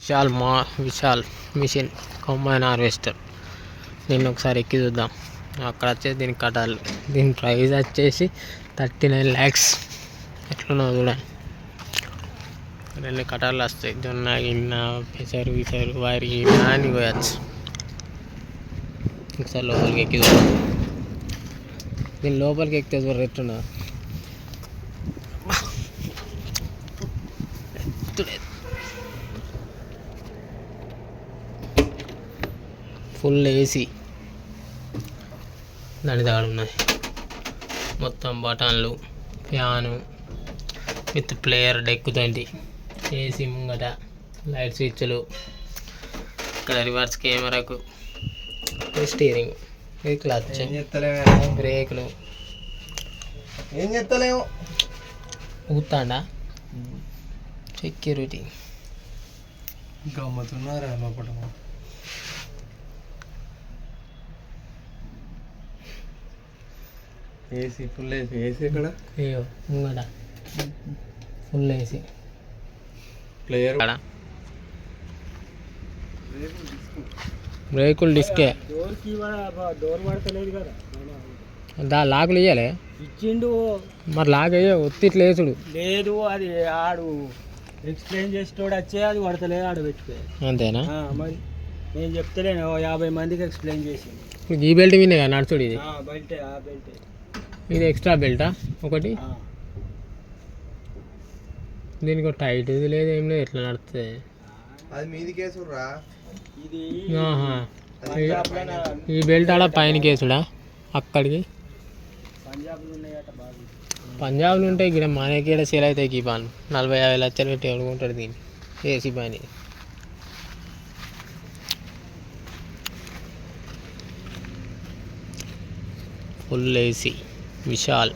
Vishal machine combine harvester. దీన్ని ఒకసారి ఎక్కి చూద్దాం. అక్కడ వచ్చేసి దీనికి కట్టాలి. దీని ప్రైస్ వచ్చేసి 39 lakhs. ఎట్లున్నావు చూడండి. 2 కటార్లు వస్తాయి. జొన్న గిన్న పెసరు విసరు వారి అన్నీ పోయచ్చు. ఒకసారి లోపలికి ఎక్కి చూద్దాం. దీని లోపలికి ఎక్కితే చూడ ఎట్లున్నా ఫుల్ ఏసీ దాని దగ్గర ఉన్నది. మొత్తం బటన్లు, ఫ్యాను విత్ ప్లేయర్ డెక్ తోటి, ఏసీ ముంగట, లైట్ స్విచ్లు, ఇక్కడ రివర్స్ కెమెరాకు, స్టీరింగ్, ఇది క్లచ్, బ్రేకులు. ఏం చెప్తలేము ఊతాండా సెక్యూరిటీ గమ్మతున్నారా లోపల. AC full AC. ఏసీ ఎక్కడ? అయ్యో ముంగట ఫుల్ ఏసీ. ప్లేయర్ బ్రేకులు డిస్కే. డోర్ పడతలేదు కదా, లాకులు ఇయ్యాలి. ఇచ్చిండు మరి లాక్ అయ్యా ఒత్తి ఇట్లా వేసుడు లేదు. అది ఆడు ఎక్స్ప్లెయిన్ చేసేటోడు వచ్చే అది పడతలేదు, ఆడు పెట్టుకో. అంతేనా? మరి నేను చెప్తలేను 50 మందికి ఎక్స్ప్లెయిన్ చేసి. ఇప్పుడు ఈ బెల్ట్ వినే కదా నడుచుడు. ఇది బెల్టే, ఆ బెల్టే. ఇది ఎక్స్ట్రా బెల్టా ఒకటి. దీనికి ఒక టైట్ ఇది లేదు, ఏం లేదు. ఎట్లా నడుస్తుంది అది మీది కేసు రా. ఇది ఈ బెల్ట్ ఆడ పైన కేసుడా అక్కడికి. పంజాబ్లో ఉన్నాయట బాగా. పంజాబ్లో ఉంటాయి. ఇక్కడ మనకి ఇక్కడ సేల్ అవుతాయి. ఈ పాన్ 40-50 లక్షలు పెట్టి అనుకుంటాడు దీన్ని. ఏసీ పని ఫుల్ ఏసీ విశాల్.